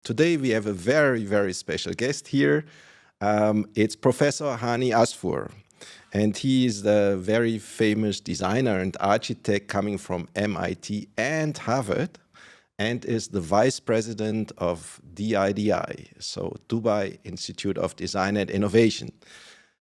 today we have a very, very special guest here. It's Professor Hani Asfour. And he is the very famous designer and architect coming from MIT and Harvard, and is the vice president of DIDI, so Dubai Institute of Design and Innovation.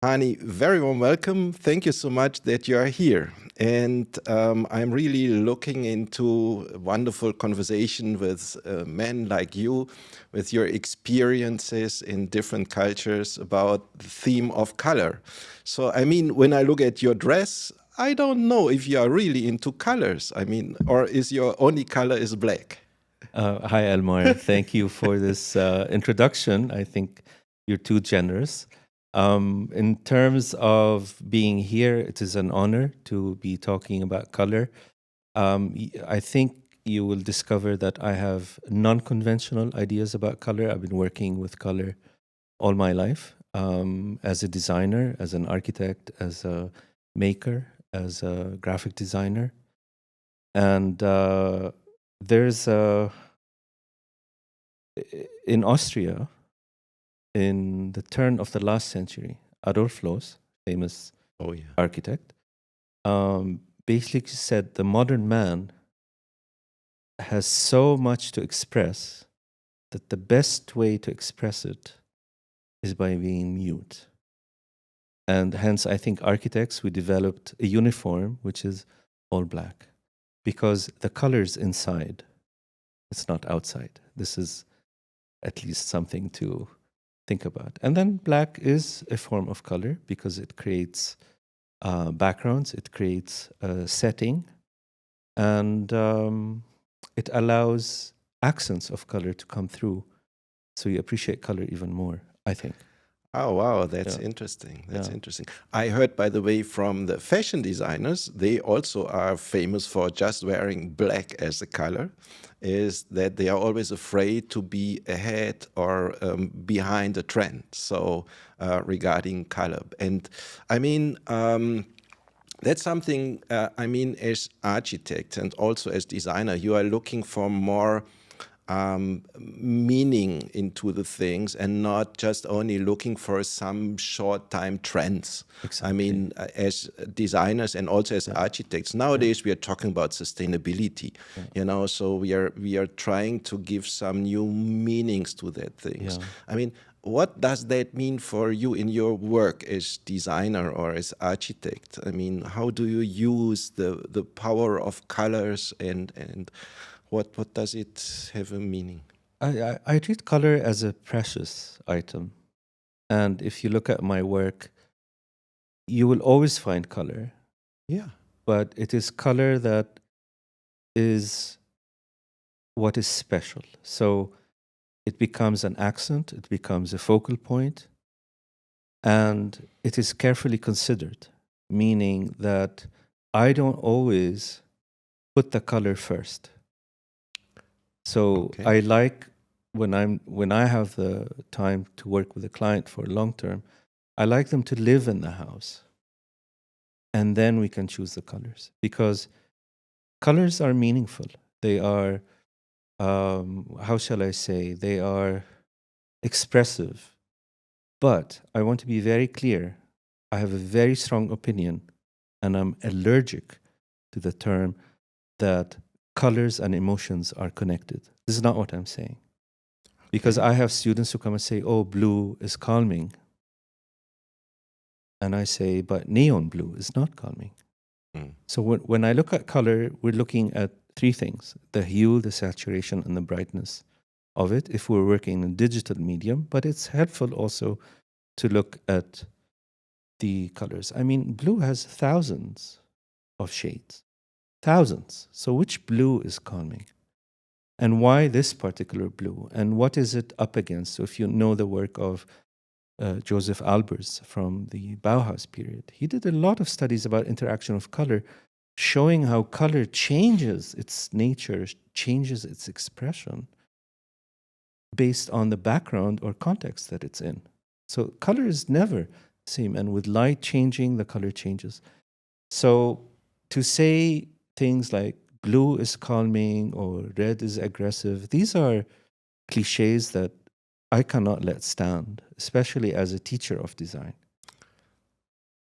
Hani, very warm welcome. Thank you so much that you are here. And I'm really looking into a wonderful conversation with men like you, with your experiences in different cultures about the theme of color. So, I mean, when I look at your dress, I don't know if you are really into colors. I mean, or is your only color is black? Hi, Elmar. Thank you for this introduction. I think you're too generous. In terms of being here, it is an honor to be talking about color. I think you will discover that I have non-conventional ideas about color. I've been working with color all my life as a designer, as an architect, as a maker, as a graphic designer. And there's in Austria, in the turn of the last century, Adolf Loos, famous architect, basically said the modern man has so much to express that the best way to express it is by being mute. And hence, I think architects, we developed a uniform which is all black because the color's inside, it's not outside. This is at least something to think about. And then black is a form of color because it creates backgrounds, it creates a setting, and it allows accents of color to come through. So you appreciate color even more, I think. Oh, wow, that's interesting. That's interesting. I heard, by the way, from the fashion designers, they also are famous for just wearing black as a color, is that they are always afraid to be ahead or behind a trend. So regarding color. And I mean, that's something, I mean, as architect and also as designer, you are looking for more meaning into the things and not just only looking for some short-time trends. Exactly. I mean, as designers and also as architects, nowadays we are talking about sustainability, you know, so we are trying to give some new meanings to that things. I mean, what does that mean for you in your work as designer or as architect? I mean, how do you use the power of colors and what does it have a meaning? I treat color as a precious item. And if you look at my work, you will always find color. Yeah. But it is color that is what is special. So it becomes an accent, it becomes a focal point, and it is carefully considered, meaning that I don't always put the color first. So I like when I have the time to work with a client for long term, I like them to live in the house. And then we can choose the colors because colors are meaningful. They are, how shall I say, they are expressive. But I want to be very clear. I have a very strong opinion, and I'm allergic to the term that colors and emotions are connected. This is not what I'm saying. Because I have students who come and say, oh, blue is calming. And I say, but neon blue is not calming. So when I look at color, we're looking at three things: the hue, the saturation, and the brightness of it if we're working in a digital medium. But it's helpful also to look at the colors. I mean, blue has thousands of shades. Thousands. So which blue is calming? And why this particular blue? And what is it up against? So if you know the work of Joseph Albers from the Bauhaus period, he did a lot of studies about interaction of color, showing how color changes its nature, changes its expression based on the background or context that it's in. So color is never the same. And with light changing, the color changes. So to say things like blue is calming or red is aggressive, these are cliches that I cannot let stand, especially as a teacher of design.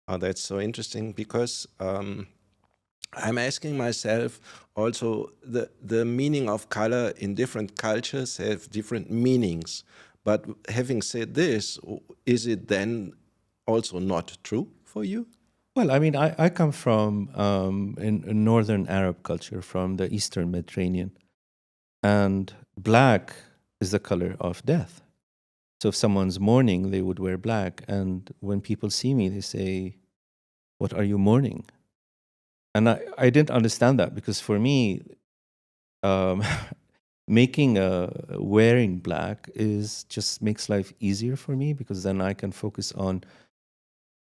Oh, that's so interesting because I'm asking myself also the meaning of color in different cultures have different meanings. But having said this, is it then also not true for you? Well, I mean, I come from in northern Arab culture, from the Eastern Mediterranean, and black is the color of death. So if someone's mourning, they would wear black. And when people see me, they say, "What are you mourning?" And I didn't understand that, because for me, um, making wearing black is just makes life easier for me, because then I can focus on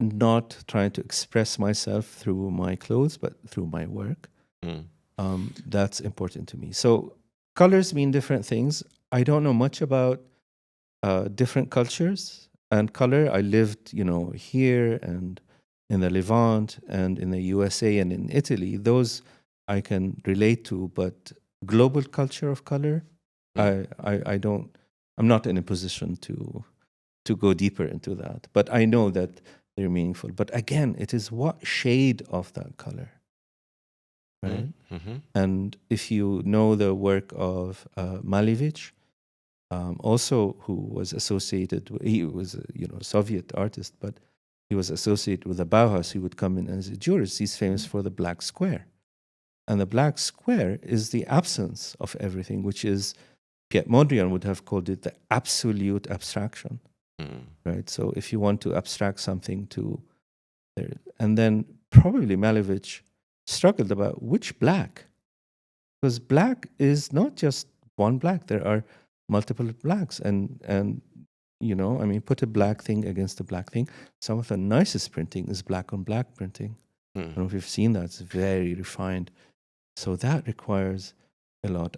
not trying to express myself through my clothes, but through my work. Mm. That's important to me. So colors mean different things. I don't know much about different cultures and color. I lived, here and in the Levant and in the USA and in Italy. Those I can relate to, but global culture of color, Mm. I don't. I'm not in a position to go deeper into that. But I know that they're meaningful. But again, it is what shade of that color, right? Mm-hmm. And if you know the work of Malevich, also who was associated, he was a Soviet artist, but he was associated with the Bauhaus. He would come in as a jurist. He's famous for the black square. And the black square is the absence of everything, which is, Piet Mondrian would have called it the absolute abstraction, Mm. right? So if you want to abstract something to there, and then probably Malevich struggled about which black, because black is not just one black. There are multiple blacks, and I mean, put a black thing against a black thing. Some of the nicest printing is black on black printing. I don't know if you've seen that. It's very refined. So that requires a lot.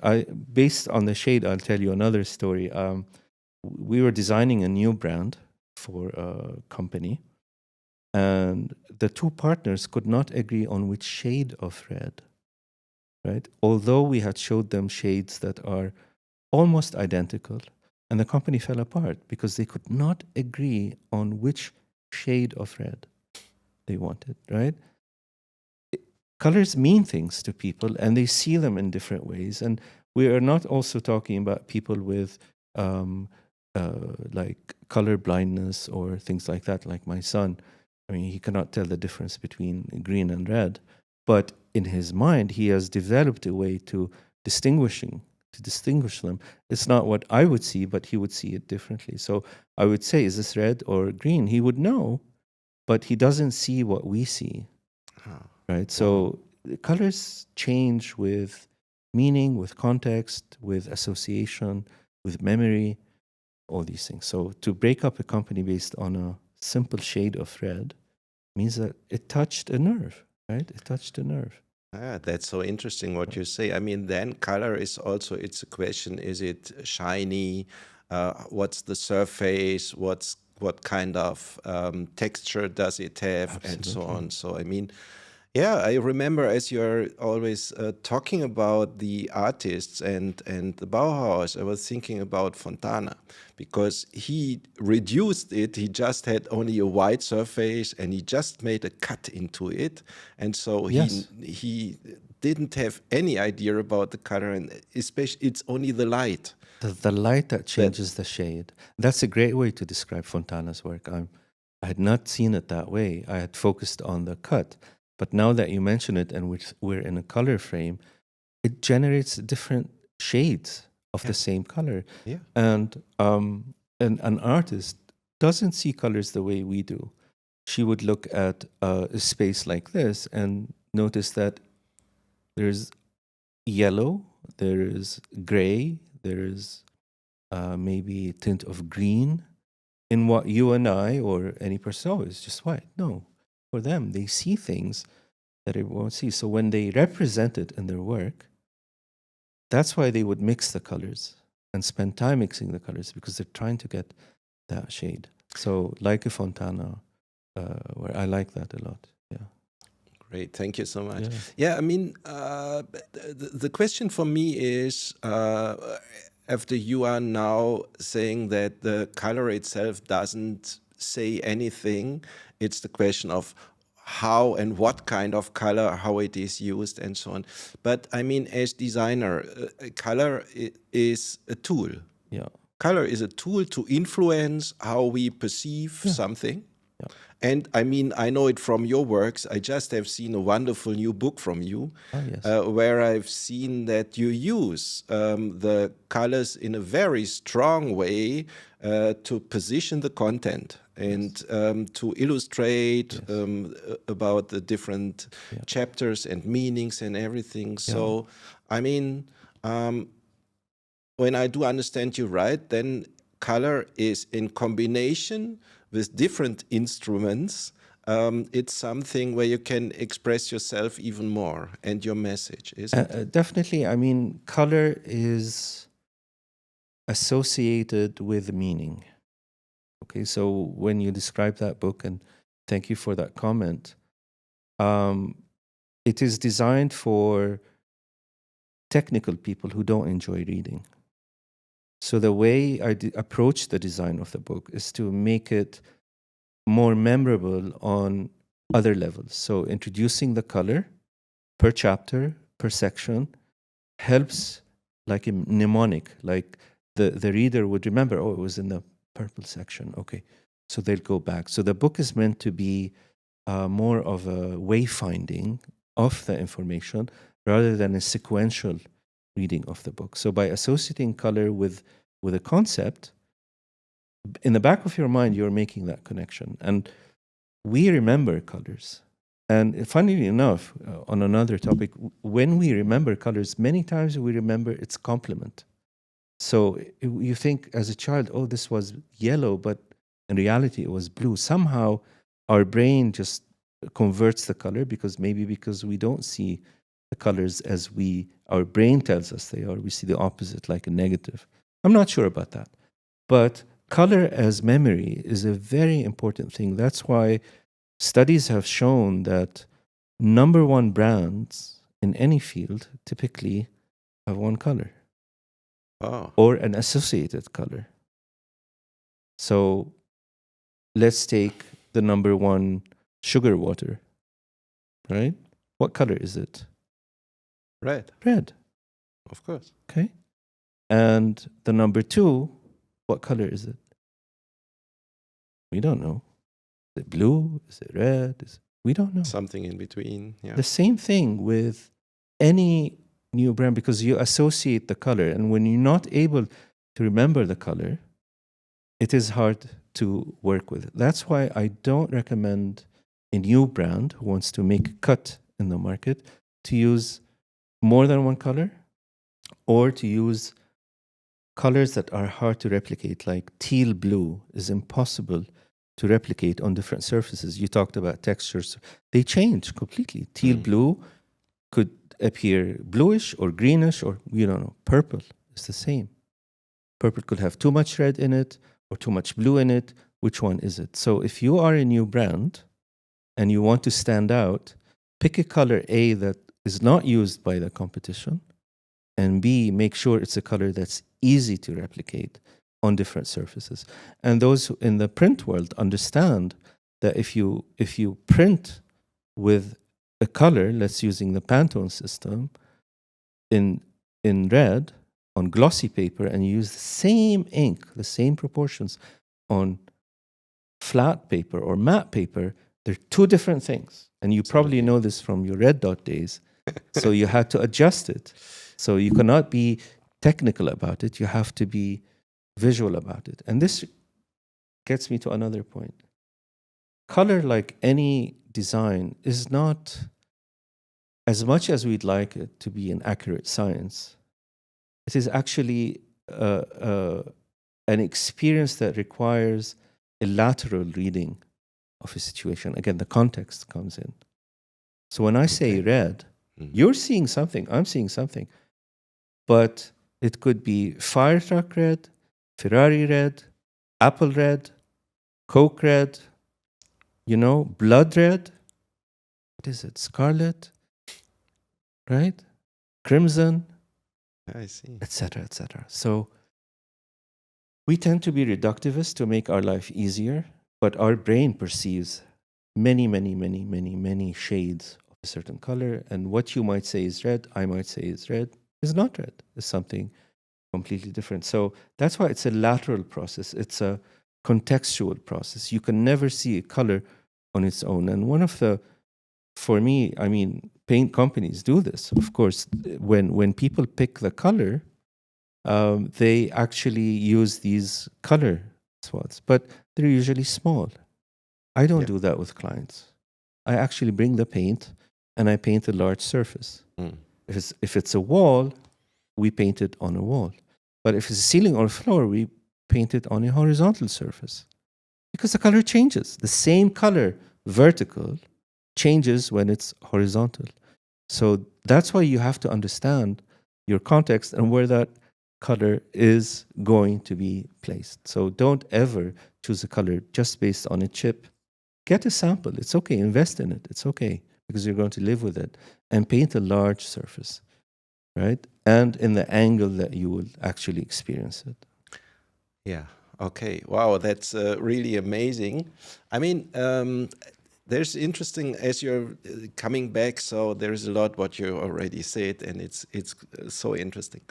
Based on the shade, I'll tell you another story. We were designing a new brand for a company, and the two partners could not agree on which shade of red, right? Although we had showed them shades that are almost identical, and the company fell apart because they could not agree on which shade of red they wanted, right? Colors mean things to people, and they see them in different ways. And we are not also talking about people with um, like color blindness or things like that, like my son. I mean, he cannot tell the difference between green and red, but in his mind, he has developed a way to distinguish them. It's not what I would see, but he would see it differently. So I would say, is this red or green? He would know, but he doesn't see what we see, Oh, right? wow. So the colors change with meaning, with context, with association, with memory, all these things. So to break up a company based on a simple shade of red means that it touched a nerve, right? It touched a nerve. Ah, that's so interesting what you say. I mean, then color is also, it's a question, is it shiny? What's the surface? What kind of texture does it have? And so Absolutely. on. So, I mean, yeah, I remember as you're always talking about the artists and the Bauhaus, I was thinking about Fontana because he reduced it. He just had only a white surface and he just made a cut into it, and so he Yes. he didn't have any idea about the color, and especially it's only the light The light that that. changes the shade. That's a great way to describe Fontana's work. I had not seen it that way. I had focused on the cut. But now that you mention it and we're in a color frame, it generates different shades of Yeah, the same color. yeah. And an artist doesn't see colors the way we do. She would look at a space like this and notice that there's yellow, there is gray, there is maybe a tint of green in what you and I or any person, oh, it's just white. No, for them, they see things that it won't see. So when they represent it in their work, that's why they would mix the colors and spend time mixing the colors, because they're trying to get that shade. So like a Fontana, where I like that a lot. Yeah. Great, thank you so much. Yeah. Yeah, I mean, the question for me is, after you are now saying that the color itself doesn't say anything, it's the question of how and what kind of color, how it is used, and so on. But I mean, as designer, color is a tool. Yeah. Color is a tool to influence how we perceive something. Yeah. And I mean, I know it from your works. I just have seen a wonderful new book from you, Oh, yes. where I've seen that you use the colors in a very strong way to position the content and to illustrate about the different chapters and meanings and everything. So, I mean, when I do understand you right, then color is in combination with different instruments. It's something where you can express yourself even more and your message, isn't it? Definitely. I mean, color is associated with meaning. Okay, so when you describe that book, and thank you for that comment, it is designed for technical people who don't enjoy reading. So the way I approach the design of the book is to make it more memorable on other levels. So introducing the color per chapter, per section, helps like a mnemonic, like the reader would remember, oh, it was in the purple section. Okay, so they'll go back. So the book is meant to be more of a wayfinding of the information rather than a sequential reading of the book. So by associating color with a concept, in the back of your mind, you're making that connection. And we remember colors. And funnily enough, on another topic, when we remember colors, many times we remember its complement. So you think as a child, oh, this was yellow, but in reality it was blue. Somehow our brain just converts the color because we don't see the colors as our brain tells us they are. We see the opposite, like a negative. I'm not sure about that. But color as memory is a very important thing. That's why studies have shown that number one brands in any field typically have one color or an associated color. So let's take the number one sugar water, right? What color is it? Red. Red. Of course. Okay. And the number two, what color is it? We don't know. Is it blue? Is it red? We don't know. Something in between. Yeah. The same thing with any new brand because you associate the color. And when you're not able to remember the color, it is hard to work with. That's why I don't recommend a new brand who wants to make a cut in the market to use more than one color or to use colors that are hard to replicate, like teal blue is impossible to replicate on different surfaces. You talked about textures. They change completely. Teal blue could appear bluish or greenish or, you don't know, purple is the same. Purple could have too much red in it or too much blue in it. Which one is it? So if you are a new brand and you want to stand out, pick a color A that is not used by the competition, and B, make sure it's a color that's easy to replicate on different surfaces. And those in the print world understand that if you print with a color, let's using the Pantone system, in red on glossy paper, and you use the same ink, the same proportions on flat paper or matte paper, they're two different things. And you probably know this from your red dot days. So you had to adjust it. So you cannot be technical about it. You have to be visual about it. And this gets me to another point. Color, like any design, is not, as much as we'd like it to be an accurate science, it is actually an experience that requires a lateral reading of a situation. Again, the context comes in. So when I say red, you're seeing something, I'm seeing something. But it could be fire truck red, Ferrari red, apple red, Coke red, blood red. What is it? Scarlet, right? Crimson, I see. etc., etc. So We tend to be reductivist to make our life easier, but our brain perceives many, many, many, many, many shades of a certain color. And what you might say is red, I might say is red, is not red, is something completely different. So that's why it's a lateral process. It's a contextual process. You can never see a color on its own. And one of the, for me, I mean, paint companies do this. Of course, when people pick the color, they actually use these color swaths, but they're usually small. I don't Yeah. do that with clients. I actually bring the paint and I paint a large surface. Mm. If it's a wall, we paint it on a wall. But if it's a ceiling or a floor, we paint it on a horizontal surface. Because the color changes. The same color, vertical, changes when it's horizontal. So that's why you have to understand your context and where that color is going to be placed. So don't ever choose a color just based on a chip. Get a sample. It's okay. Invest in it. It's okay because you're going to live with it. And paint a large surface, right? And in the angle that you will actually experience it. Yeah. Okay. Wow, that's really amazing. I mean, there's interesting as you're coming back. So there is a lot what you already said, and it's so interesting.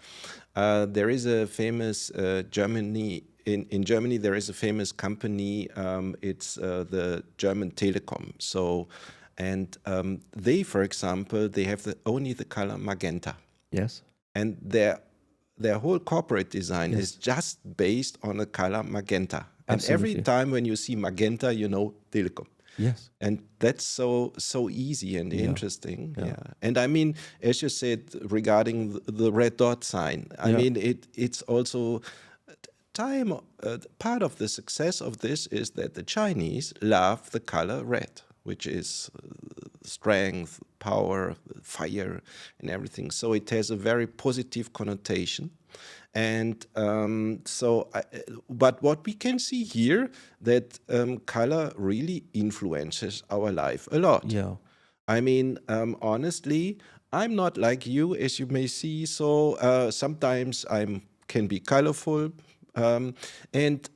There is a famous Germany in Germany. There is a famous company. It's the German Telekom. So, and they, for example, they have only the color magenta, Yes? and their whole corporate design Yes. is just based on the color magenta. And every Absolutely. time when you see magenta, you know Telekom. Yes. And that's so easy and Yeah. interesting. Yeah. Yeah. And I mean, as you said regarding the red dot sign, I Yeah. mean, it's also part of the success of this is that the Chinese love the color red, which is strength, power, fire, and everything. So it has a very positive connotation. And but what we can see here that color really influences our life a lot. Yeah. I mean, honestly, I'm not like you, as you may see. So sometimes I can be colorful, and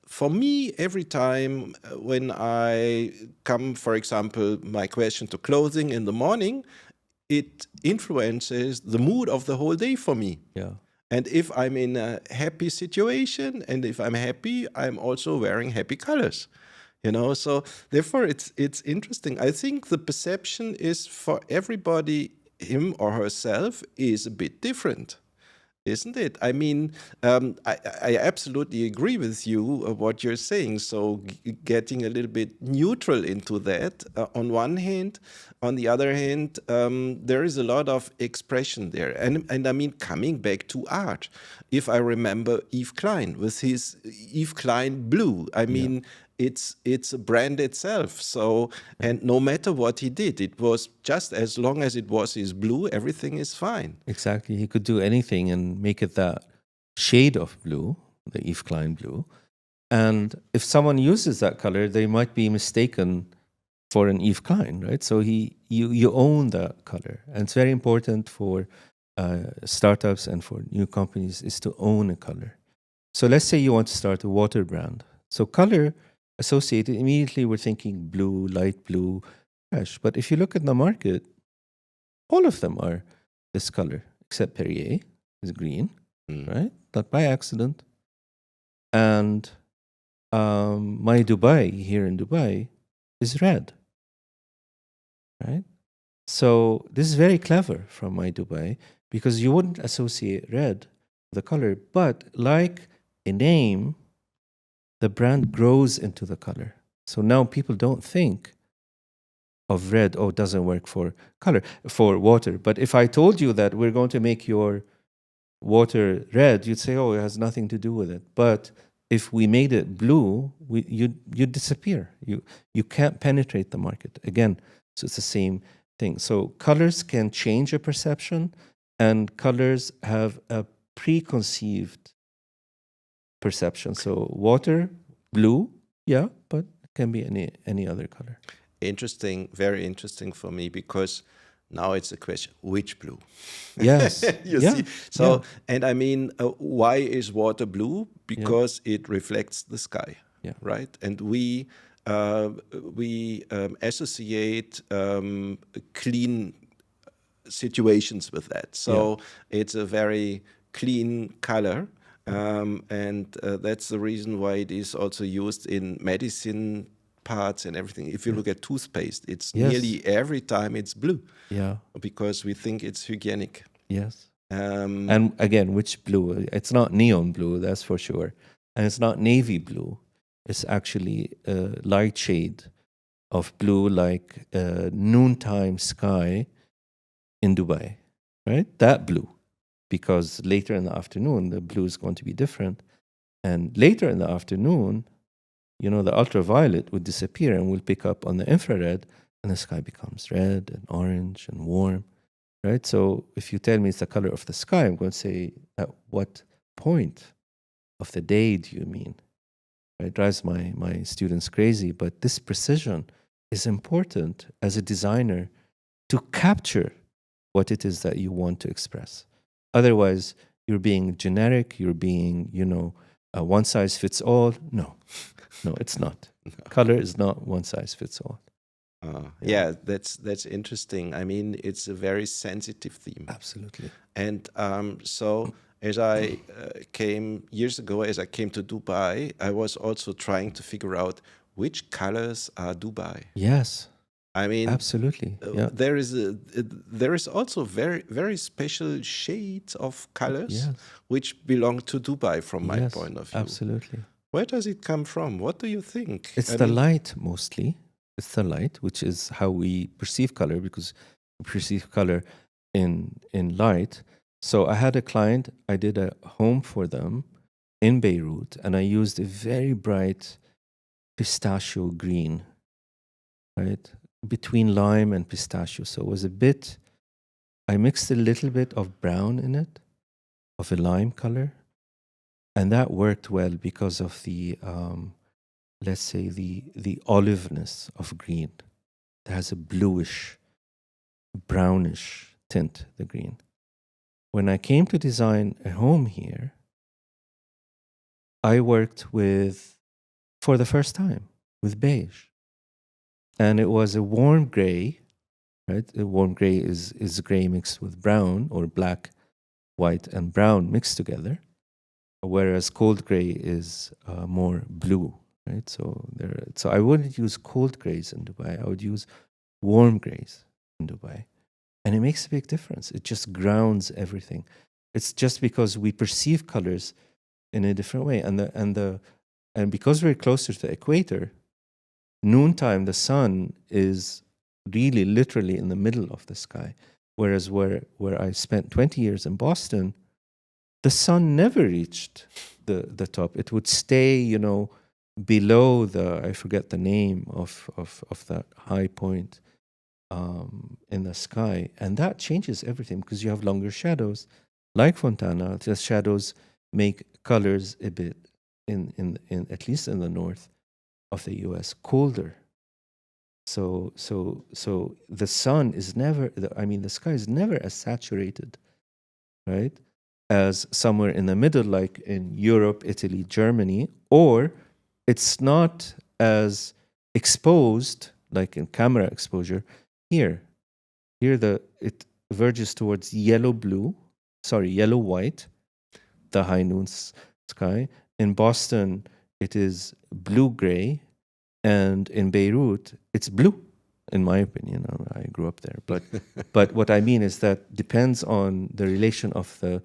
for me, every time when I come, for example, my question to clothing in the morning, it influences the mood of the whole day for me. Yeah. And if I'm in a happy situation and if I'm happy, I'm also wearing happy colors. So therefore it's interesting. I think the perception is for everybody, him or herself, is a bit different, isn't it? I mean, I absolutely agree with you what you're saying. So getting a little bit neutral into that on one hand, on the other hand, there is a lot of expression there. And I mean, coming back to art, if I remember Yves Klein with his Yves Klein blue, I mean, it's a brand itself. So, and no matter what he did, it was just as long as it was his blue, everything is fine. Exactly. He could do anything and make it that shade of blue, the Yves Klein blue. And if someone uses that color, they might be mistaken for an Yves Klein, right? So you own that color. And it's very important for startups and for new companies is to own a color. So let's say you want to start a water brand. So color associated, immediately we're thinking blue, light blue, fresh. But if you look at the market, all of them are this color, except Perrier is green, right? Not by accident. And my Dubai here in Dubai is red, right? So this is very clever from my Dubai because you wouldn't associate red with the color, but like a name, the brand grows into the color. So now people don't think of red, oh, it doesn't work for color, for water. But if I told you that we're going to make your water red, you'd say, oh, it has nothing to do with it. But if we made it blue, you'd disappear. You can't penetrate the market. Again, so it's the same thing. So colors can change a perception, and colors have a preconceived perception. So water, blue, yeah, but it can be any other color. Interesting, very interesting for me because Now it's a question, which blue? Yes. You Yeah. see? So, and I mean, why is water blue? Yeah. Because it reflects the sky, Yeah. right? And we associate clean situations with that. So it's a very clean color. And that's the reason why it is also used in medicine parts and everything. If you look at toothpaste, it's Yes. nearly every time it's blue Yeah. because we think it's hygienic. Yes. And again, which blue? It's not neon blue, that's for sure. And it's not navy blue. It's actually a light shade of blue, like noontime sky in Dubai, right? That blue. Because later in the afternoon, the blue is going to be different. And later in the afternoon, you know, the ultraviolet would disappear and we'll pick up on the infrared, and the sky becomes red and orange and warm, right? So if you tell me it's the color of the sky, I'm going to say, at what point of the day do you mean? Right? It drives my students crazy, but this precision is important as a designer to capture what it is that you want to express. Otherwise, you're being generic, you're being, you know, one size fits all. No, no, it's not. Color is not one size fits all. Yeah, that's interesting. I mean, it's a very sensitive theme. Absolutely. And so as I came years ago, as I came to Dubai, I was also trying to figure out which colors are Dubai. Yes, I mean, absolutely. Yeah. there is also very special shades of colors Yes. which belong to Dubai from my Yes, point of view. absolutely. Where does it come from? What do you think? It's I the mean, light mostly. It's the light, which is how we perceive color, because we perceive color in light. So I had a client, I did a home for them in Beirut, and I used a very bright pistachio green, right? Between lime and pistachio. So it was a bit, I mixed a little bit of brown in it, of a lime color. And that worked well because of the, let's say, the oliveness of green. It has a bluish, brownish tint, the green. When I came to design a home here, I worked with, for the first time, with beige. And it was a warm gray, right? A warm gray is gray mixed with brown, or black, white, and brown mixed together. Whereas cold gray is more blue, right? So I wouldn't use cold grays in Dubai. I would use warm grays in Dubai. And it makes a big difference. It just grounds everything. It's just because we perceive colors in a different way. And because we're closer to the equator, noontime, the sun is really literally in the middle of the sky. Whereas where I spent 20 years in Boston, the sun never reached the top. It would stay, you know, below I forget the name of that high point in the sky. And that changes everything because you have longer shadows. Like Fontana, the shadows make colors a bit, in at least in the north of the US, colder. So the sun is never, the sky is never as saturated, right, as somewhere in the middle, like in Europe, Italy, Germany, or it's not as exposed, like in camera exposure, here. Here it verges towards yellow white, the high noon sky. In Boston, it is blue gray, and in Beirut, it's blue. In my opinion, I grew up there, but what I mean is that depends on the relation of the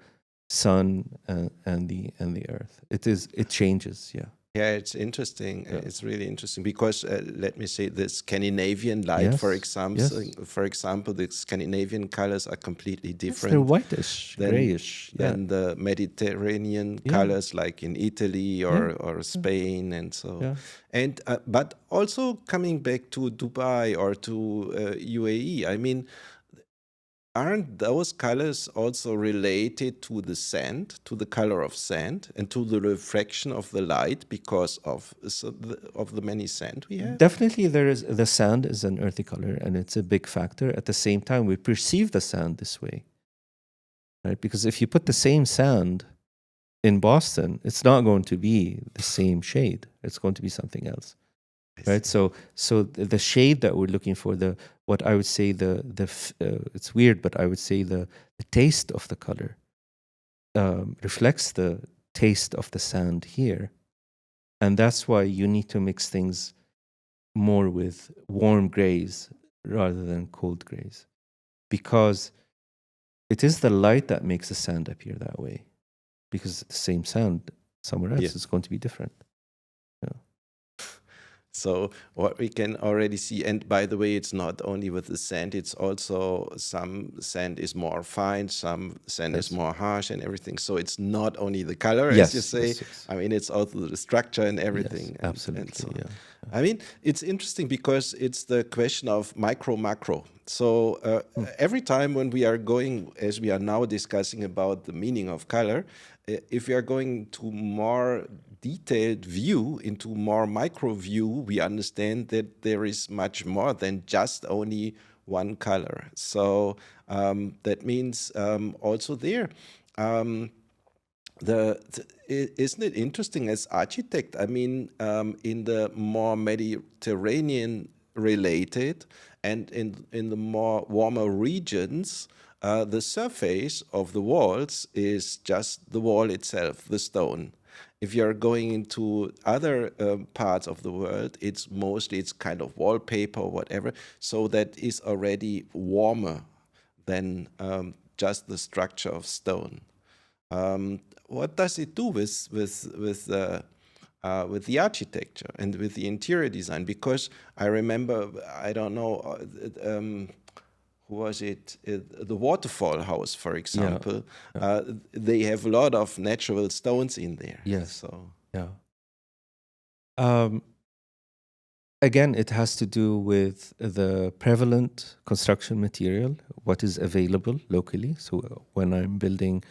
sun and the earth. It changes, yeah. yeah, it's interesting. It's really interesting because let me say the Scandinavian light, for example, the Scandinavian colors are completely different. They're whitish, grayish, than the Mediterranean colors, like in Italy or Spain, and so. Yeah. And but also coming back to Dubai or to UAE, I mean, aren't those colors also related to the sand, to the color of sand, and to the refraction of the light because of of the many sand we have? Definitely, the sand is an earthy color, and it's a big factor. At the same time, we perceive the sand this way, right? Because if you put the same sand in Boston, it's not going to be the same shade. It's going to be something else, right? So the shade that we're looking for, what I would say it's weird, but I would say the taste of the color reflects the taste of the sand here, and that's why you need to mix things more with warm grays rather than cold grays, because it is the light that makes the sand appear that way. Because the same sand somewhere else is going to be different. Yeah. So what we can already see, and by the way, it's not only with the sand, it's also some sand is more fine, some sand is more harsh and everything. So it's not only the color, as you say. Yes. I mean, it's also the structure and everything. Yes, absolutely. And so on. Yeah. I mean, it's interesting because it's the question of micro macro. So every time when we are going, as we are now discussing about the meaning of color, if we are going to more detailed view, into more micro view, we understand that there is much more than just only one color. So that means also there. Isn't it interesting as architect? I mean, in the more Mediterranean related and in the more warmer regions, the surface of the walls is just the wall itself, the stone. If you're going into other parts of the world, it's kind of wallpaper or whatever. So that is already warmer than just the structure of stone. What does it do with the architecture and with the interior design? Because I remember, I don't know, who was it? The waterfall house, for example. They have a lot of natural stones in there. Yes. So yeah. Again, it has to do with the prevalent construction material, what is available locally. So when I'm building,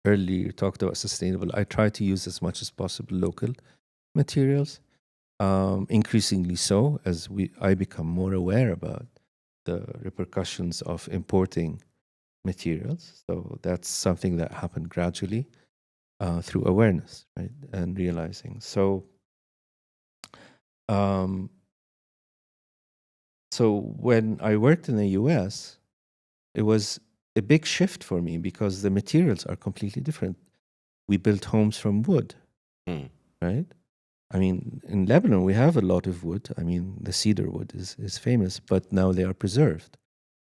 earlier you talked about sustainable, I try to use as much as possible local materials. Increasingly so, as I become more aware about the repercussions of importing materials. So that's something that happened gradually through awareness, right, and realizing. So, so when I worked in the U.S., it was a big shift for me because the materials are completely different. We built homes from wood, right? I mean, in Lebanon, we have a lot of wood. I mean, the cedar wood is famous, but now they are preserved.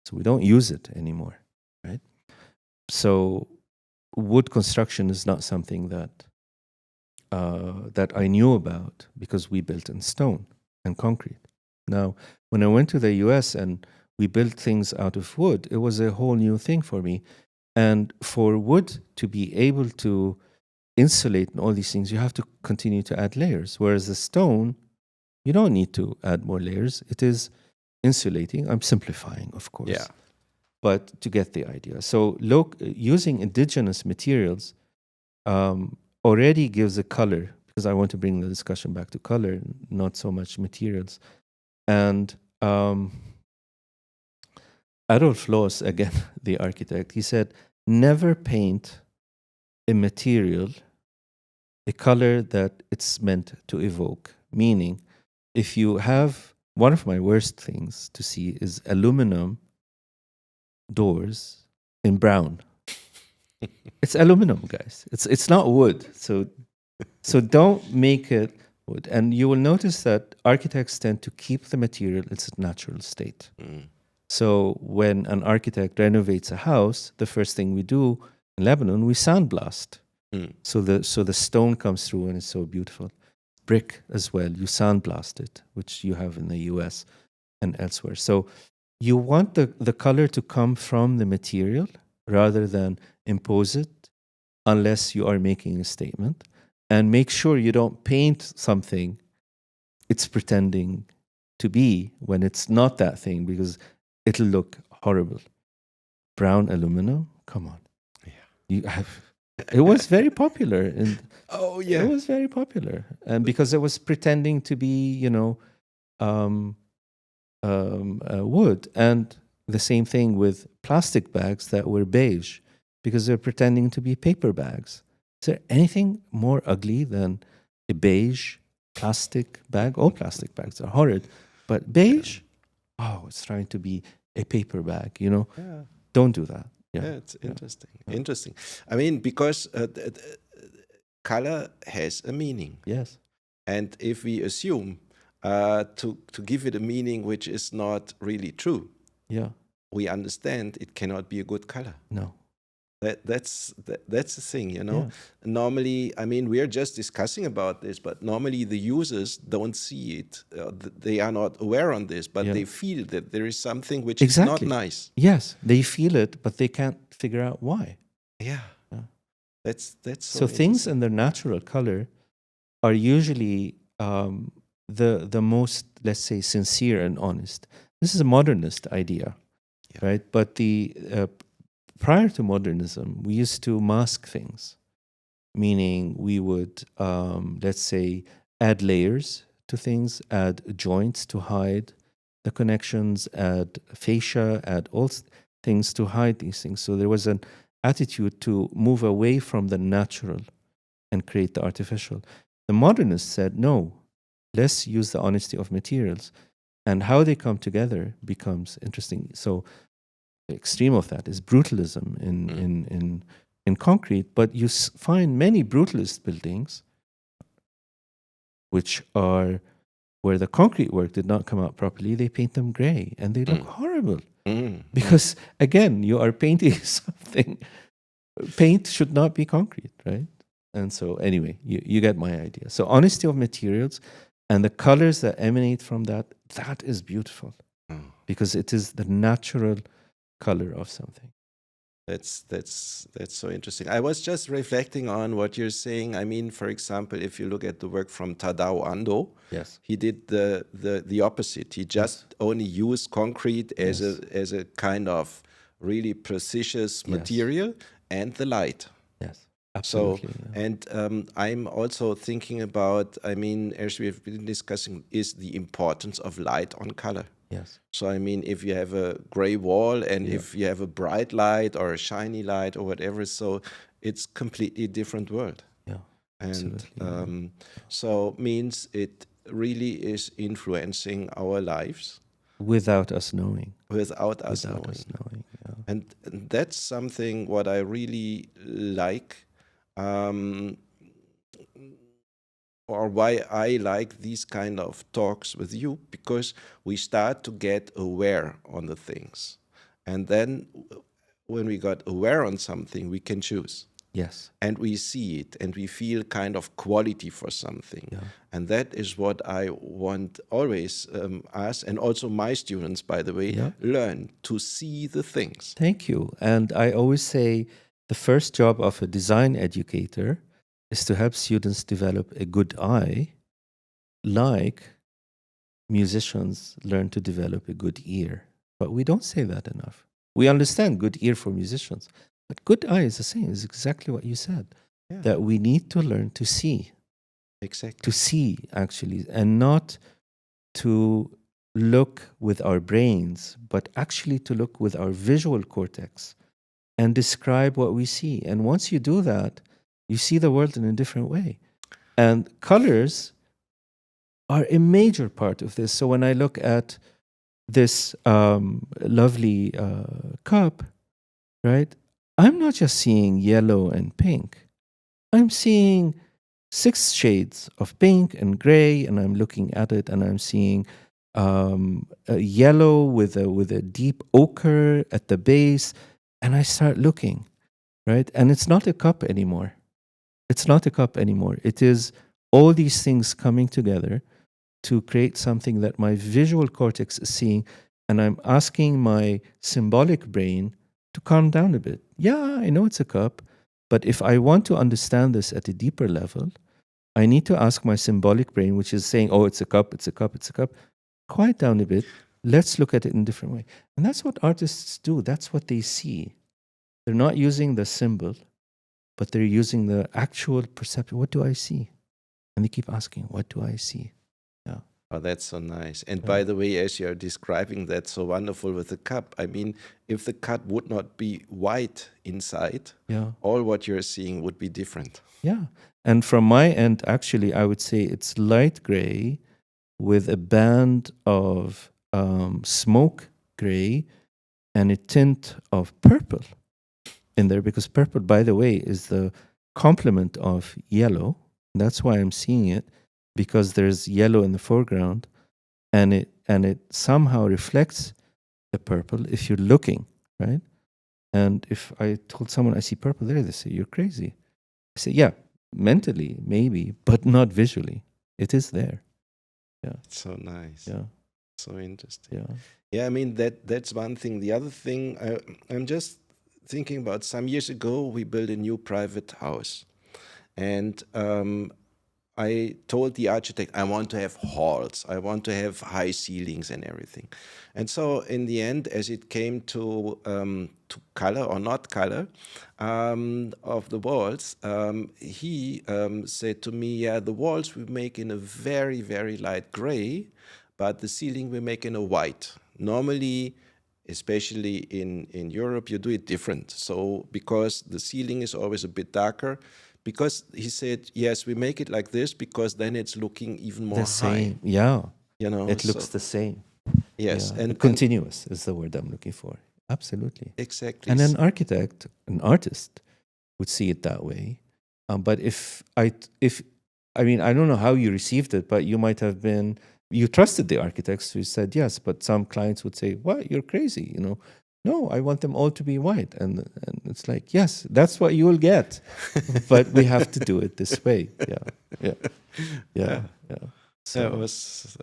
So we don't use it anymore, right? So wood construction is not something that that I knew about because we built in stone and concrete. Now, when I went to the US and we built things out of wood, it was a whole new thing for me. And for wood to be able to insulate and all these things, you have to continue to add layers. Whereas the stone, you don't need to add more layers. It is insulating. I'm simplifying, of course. yeah. But to get the idea. So using indigenous materials already gives a color, because I want to bring the discussion back to color, not so much materials. And Adolf Loos, again, the architect, he said, never paint a material a color that it's meant to evoke. Meaning, if you have, one of my worst things to see is aluminum doors in brown. It's aluminum, guys. It's not wood. So don't make it wood. And you will notice that architects tend to keep the material in its natural state. So when an architect renovates a house, the first thing we do in Lebanon, we sandblast. So the stone comes through and it's so beautiful. Brick as well, you sandblast it, which you have in the US and elsewhere. So you want the color to come from the material rather than impose it unless you are making a statement. And make sure you don't paint something it's pretending to be when it's not that thing, because it'll look horrible. brown aluminum. Come on. Yeah. You have, it was very popular. And Oh it yeah. was very popular. And because it was pretending to be, um, wood. And the same thing with plastic bags that were beige because they're pretending to be paper bags. Is there anything more ugly than a beige plastic bag? All plastic bags are horrid, but beige, oh, it's trying to be a paper bag, Yeah. Don't do that. Yeah, Yeah. it's interesting. Interesting. I mean, because color has a meaning, Yes. and if we assume to give it a meaning which is not really true, Yeah. we understand it cannot be a good color. No. That's the thing, Yeah. Normally, I mean, we're just discussing about this, but normally the users don't see it. They are not aware on this, but Yeah. they feel that there is something which is not Exactly. nice. Yes. They feel it, but they can't figure out why. Yeah, Yeah. that's So things interesting. in their natural color are usually the most, let's say, sincere and honest. This is a modernist idea, Yeah. right? But the prior to modernism, we used to mask things, meaning we would, let's say, add layers to things, add joints to hide the connections, add fascia, add all things to hide these things. So there was an attitude to move away from the natural and create the artificial. The modernists said, no, let's use the honesty of materials. And how they come together becomes interesting. So the extreme of that is brutalism in concrete, but you find many brutalist buildings which are where the concrete work did not come out properly. They paint them gray and they look horrible because, again, you are painting something. Paint should not be concrete, right? And so, anyway, you get my idea. So, honesty of materials and the colors that emanate from that is beautiful because it is the natural color of something. That's so interesting. I was just reflecting on what you're saying. I mean, for example, if you look at the work from Tadao Ando, Yes. he did the opposite. He just only used concrete as a kind of really precious material and the light. Yes, absolutely. So, and I'm also thinking about, I mean, as we have been discussing, is the importance of light on color. Yes. So, I mean, if you have a gray wall and if you have a bright light or a shiny light or whatever, so it's completely different world. Yeah. And Absolutely. so means it really is influencing our lives Without us knowing. without us knowing. Yeah. And that's something what I really like, or why I like these kind of talks with you, because we start to get aware on the things. And then when we got aware on something, we can choose. Yes. And we see it and we feel kind of quality for something. Yeah. And that is what I want always us, and also my students, by the way, learn to see the things. Thank you. And I always say the first job of a design educator is to help students develop a good eye, like musicians learn to develop a good ear. But we don't say that enough. We understand good ear for musicians, but good eye is the same. It's exactly what you said, that we need to learn to see. Exactly. To see, actually, and not to look with our brains, but actually to look with our visual cortex and describe what we see. And once you do that, you see the world in a different way. And colors are a major part of this. So when I look at this lovely cup, right, I'm not just seeing yellow and pink. I'm seeing 6 shades of pink and gray, and I'm looking at it and I'm seeing a yellow with a deep ochre at the base, and I start looking, right? And it's not a cup anymore. It's not a cup anymore. It is all these things coming together to create something that my visual cortex is seeing, and I'm asking my symbolic brain to calm down a bit. Yeah, I know it's a cup, but if I want to understand this at a deeper level, I need to ask my symbolic brain, which is saying, oh, it's a cup, it's a cup, it's a cup. Quiet down a bit. let's look at it in a different way. And that's what artists do. That's what they see. They're not using the symbol, but they're using the actual perception. What do I see? And they keep asking, what do I see? Yeah. Oh, that's so nice. And Yeah. by the way, as you're describing that so wonderful with the cup, I mean, if the cup would not be white inside, Yeah. all what you're seeing would be different. Yeah. And from my end, actually, I would say it's light gray with a band of smoke gray and a tint of purple in there, because purple, by the way, is the complement of yellow. That's why I'm seeing it, because there's yellow in the foreground, and it somehow reflects the purple if you're looking, right? And if I told someone I see purple there, they say, you're crazy. I say, yeah, mentally, maybe, but not visually. It is there. Yeah. It's so nice. Yeah. So interesting. Yeah. Yeah, I mean, that's one thing. The other thing, I'm just thinking about some years ago, we built a new private house. And I told the architect, I want to have halls, I want to have high ceilings and everything. And so in the end, as it came to color or not color of the walls, he said to me, yeah, the walls we make in a very, very light gray, but the ceiling we make in a white. Normally, especially in Europe, you do it different. So because the ceiling is always a bit darker, because he said, yes, we make it like this because then it's looking even more The high. same. Yeah. You know, It looks so, the same. yes, Yeah. and Continuous is the word I'm looking for. Absolutely. exactly. And an architect, an artist, would see it that way. But if I mean, I don't know how you received it, but you might have been, you trusted the architects who said yes, but some clients would say, "What? You're crazy!" You know, no, I want them all to be white, and it's like, yes, that's what you will get, but we have to do it this way. Yeah. So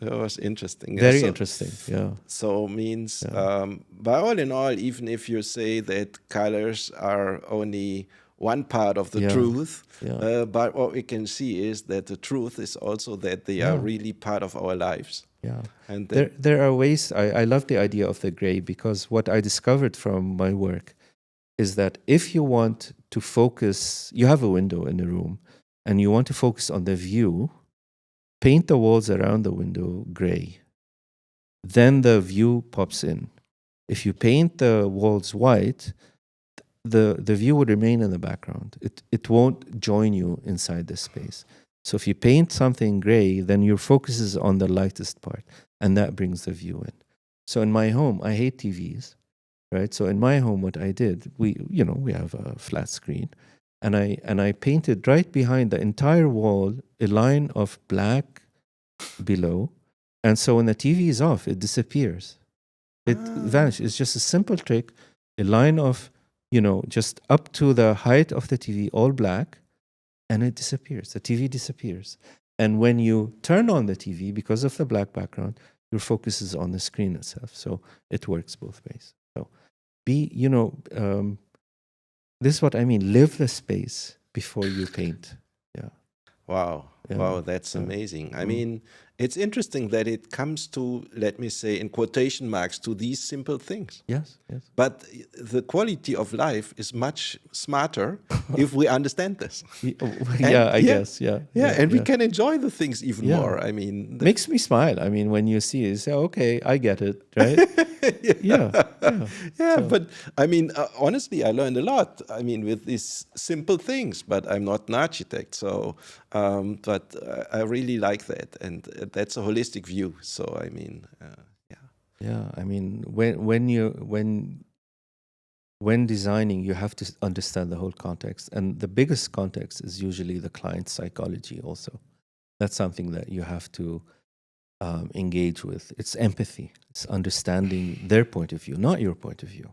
That was interesting. very So- interesting. Yeah. So means, by all in all, even if you say that colors are only one part of the Yeah. truth, Yeah. but what we can see is that the truth is also that they are really part of our lives. Yeah. And that, There are ways, I love the idea of the gray, because what I discovered from my work is that if you want to focus, you have a window in the room and you want to focus on the view, paint the walls around the window gray. Then the view pops in. If you paint the walls white, the view would remain in the background. It won't join you inside the space. So if you paint something gray, then your focus is on the lightest part, and that brings the view in. So in my home, I hate TVs, right? So in my home, what I did, we have a flat screen, and I painted right behind the entire wall a line of black below, and so when the TV is off, it disappears. It vanishes. It's just a simple trick, a line of just up to the height of the TV, all black, and it disappears. The TV disappears. And when you turn on the TV, because of the black background, your focus is on the screen itself. So it works both ways. So this is what I mean. Live the space before you paint. Yeah. wow, Yeah. wow, that's amazing. I mean, it's interesting that it comes to, let me say, in quotation marks, to these simple things. Yes. Yes. But the quality of life is much smarter if we understand this. Yeah, I guess. Yeah. Yeah, and we can enjoy the things even Yeah. more. I mean, Makes me smile. I mean, when you see it, you say, okay, I get it, right? Yeah. yeah, but I mean, honestly, I learned a lot. I mean, with these simple things, but I'm not an architect. So, but I really like that. And that's a holistic view. So, I mean, yeah. Yeah, I mean, when designing, you have to understand the whole context, and the biggest context is usually the client's psychology. Also, that's something that you have to engage with. It's empathy. It's understanding their point of view, not your point of view.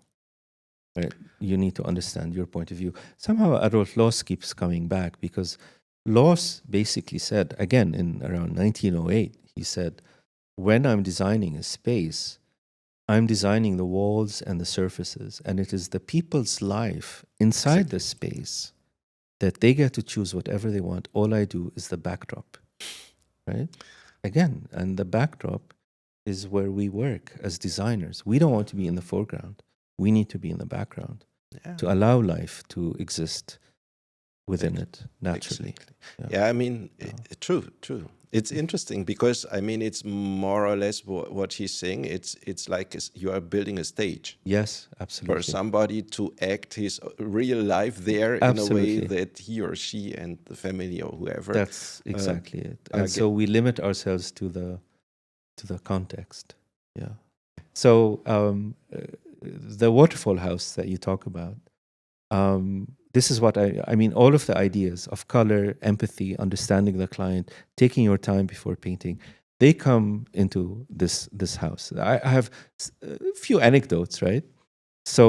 Right? You need to understand your point of view. Somehow, Adolf Loos keeps coming back, because Loos basically said, again in around 1908, he said, when I'm designing a space, I'm designing the walls and the surfaces, and it is the people's life inside the space that they get to choose whatever they want. All I do is the backdrop, right? Again, and the backdrop is where we work as designers. We don't want to be in the foreground. We need to be in the background Yeah. to allow life to exist within it naturally. Exactly. Yeah, I mean, true. It's interesting because I mean, it's more or less what he's saying. It's like you are building a stage Yes, for absolutely. somebody to act his real life there in a way Absolutely. that he or she and the family or whoever. That's exactly it. And get- so we limit ourselves to the context. Yeah. So the waterfall house that you talk about, this is what I mean, all of the ideas of color, empathy, understanding the client, taking your time before painting, they come into this house. I have a few anecdotes, right? So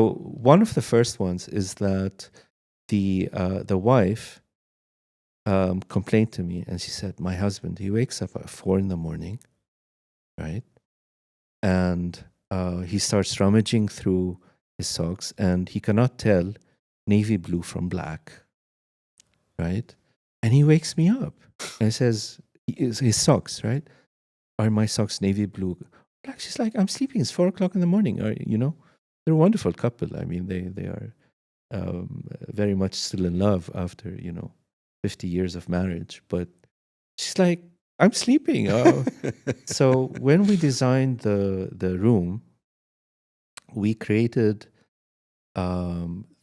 one of the first ones is that the wife complained to me, and she said, my husband, he wakes up at 4 a.m, right? And he starts rummaging through his socks, and he cannot tell navy blue from black, right? And he wakes me up and says, his socks, right? Are my socks navy blue? Black. She's like, I'm sleeping. It's 4 o'clock in the morning. They're a wonderful couple. I mean, they are very much still in love after 50 years of marriage. But she's like, I'm sleeping. So when we designed the room, we created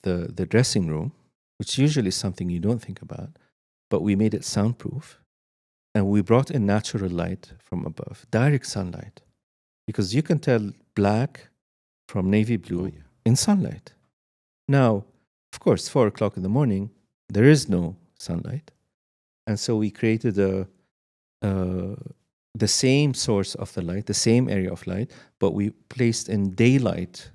the dressing room, which usually is something you don't think about, but we made it soundproof, and we brought in natural light from above, direct sunlight, because you can tell black from navy blue in sunlight. Now, of course, 4 o'clock in the morning, there is no sunlight, and so we created the same source of the light, the same area of light, but we placed in daylight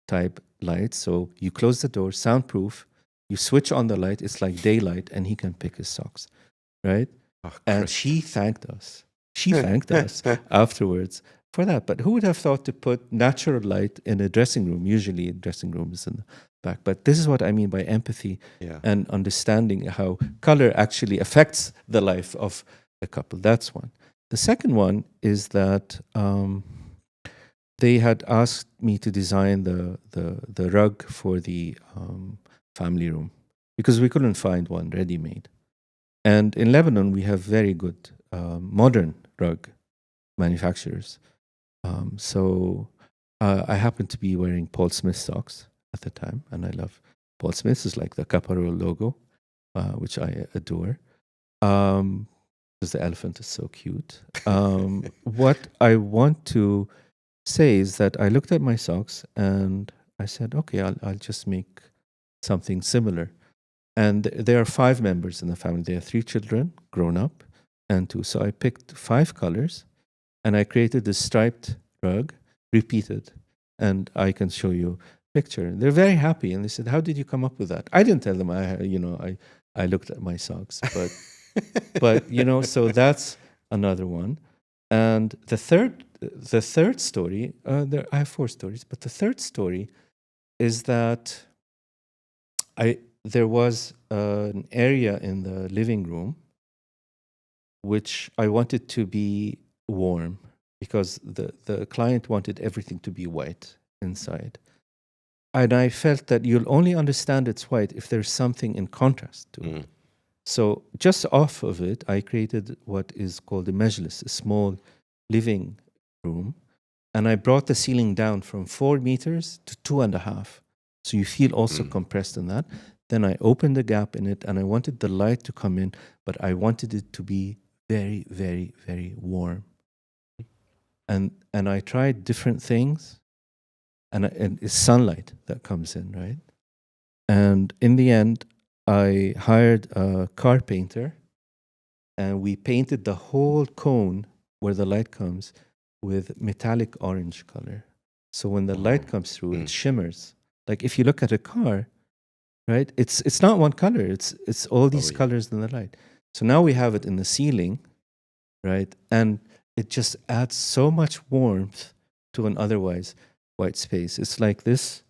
type light. So you close the door, soundproof, you switch on the light, it's like daylight, and he can pick his socks, right? And she thanked us. She thanked us afterwards for that. But who would have thought to put natural light in a dressing room? Usually, a dressing room is in the back. But this is what I mean by empathy and understanding how color actually affects the life of a couple. That's one. The second one is that they had asked me to design the rug for the family room because we couldn't find one ready-made. And in Lebanon, we have very good modern rug manufacturers. So I happened to be wearing Paul Smith socks at the time, and I love Paul Smith. It's like the Caparol logo, which I adore. Because the elephant is so cute. What I want to say is that I looked at my socks and I said, okay, I'll just make something similar. And there are 5 members in the family. There are 3 children, grown up, and 2. So I picked 5 colors and I created this striped rug, repeated. And I can show you a picture. They're very happy. And they said, how did you come up with that? I didn't tell them I looked at my socks, but so that's another one. And the third story, I have 4 stories, but the third story is that there was an area in the living room which I wanted to be warm because the client wanted everything to be white inside. And I felt that you'll only understand it's white if there's something in contrast to it. So just off of it, I created what is called a majlis, a small living room. And I brought the ceiling down from 4 meters to 2.5. So you feel also compressed in that. Then I opened the gap in it and I wanted the light to come in, but I wanted it to be very, very, very warm. And I tried different things, and it's sunlight that comes in, right? And in the end, I hired a car painter, and we painted the whole cone where the light comes with metallic orange color. So when the light comes through, it shimmers. Like if you look at a car, right? It's not one color. It's all these colors in the light. So now we have it in the ceiling, right? And it just adds so much warmth to an otherwise white space. It's like this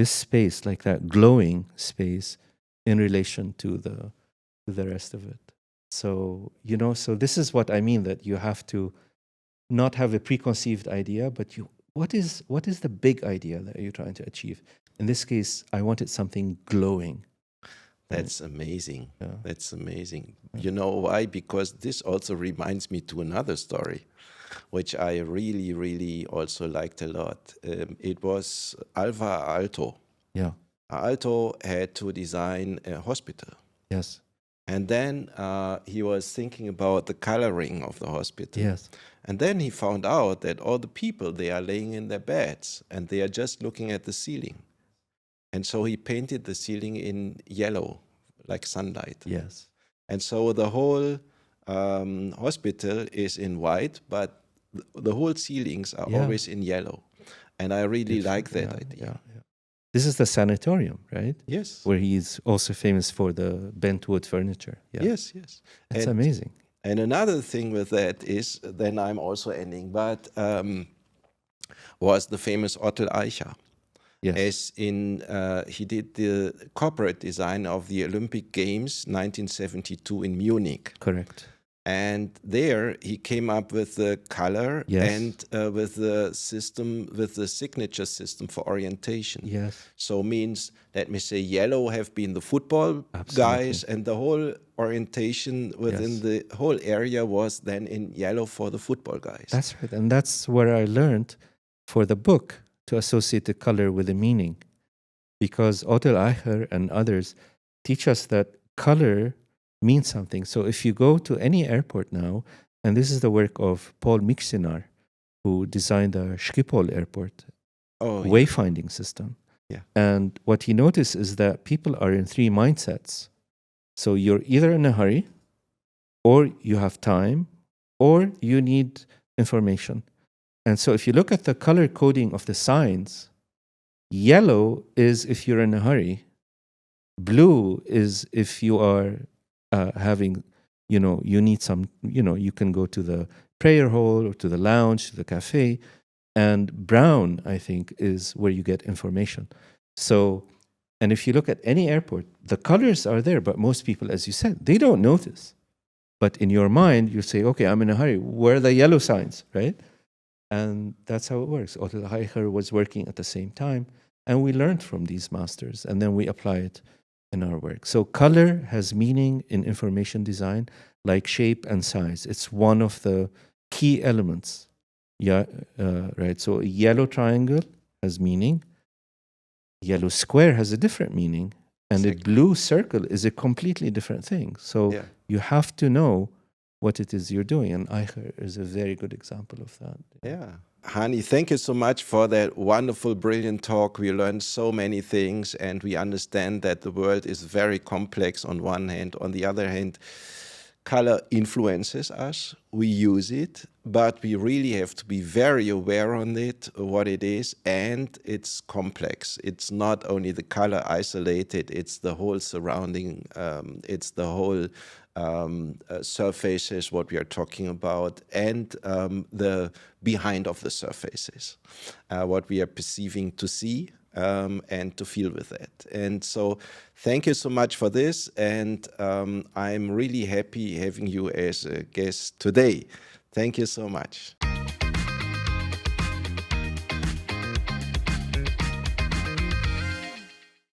space, like that glowing space, in relation to the rest of it. So so this is what I mean, that you have to not have a preconceived idea, but what is the big idea that you're trying to achieve? In this case, I wanted something glowing. That's amazing. Yeah. That's amazing. You know why? Because this also reminds me to another story, which I really, really also liked a lot. It was Alva Aalto. Yeah. Aalto had to design a hospital. Yes. And then he was thinking about the coloring of the hospital. Yes. And then he found out that all the people, they are laying in their beds and they are just looking at the ceiling. And so he painted the ceiling in yellow, like sunlight. Yes. And so the whole hospital is in white, but the whole ceilings are always in yellow. And I really like that idea. Yeah. This is the sanatorium, right? Yes. Where he's also famous for the bent wood furniture. Yeah. Yes, yes. It's amazing. And another thing with that is, then I'm also ending, but was the famous Otto Eicher. Yes. As in, he did the corporate design of the Olympic Games 1972 in Munich. Correct. And there he came up with the color and with the system, with the signature system for orientation. Yes. So means, let me say, yellow have been the football guys, and the whole orientation within the whole area was then in yellow for the football guys. That's right. And that's where I learned for the book to associate the color with a meaning. Because Otto Eicher and others teach us that color means something. So if you go to any airport now, and this is the work of Paul Mixenar, who designed the Schiphol airport wayfinding system. Yeah. And what he noticed is that people are in three mindsets. So you're either in a hurry, or you have time, or you need information. And so if you look at the color coding of the signs, yellow is if you're in a hurry. Blue is if you are having, you need some, you can go to the prayer hall or to the lounge, to the cafe. And brown, I think, is where you get information. So, and if you look at any airport, the colors are there, but most people, as you said, they don't notice. But in your mind, you say, okay, I'm in a hurry. Where are the yellow signs, right? And that's how it works. Otto Eicher was working at the same time, and we learned from these masters, and then we apply it in our work. So color has meaning in information design, like shape and size. It's one of the key elements. Yeah, right. So a yellow triangle has meaning. Yellow square has a different meaning, and a blue circle is a completely different thing. So you have to know what it is you're doing, and Eicher is a very good example of that. Yeah. Hani, thank you so much for that wonderful, brilliant talk. We learned so many things, and we understand that the world is very complex on one hand. On the other hand, color influences us. We use it, but we really have to be very aware on it, what it is, and it's complex. It's not only the color isolated, it's the whole surrounding, it's the whole surfaces, what we are talking about, and the behind of the surfaces, what we are perceiving to see and to feel with it. And so thank you so much for this, and I'm really happy having you as a guest today. Thank you so much.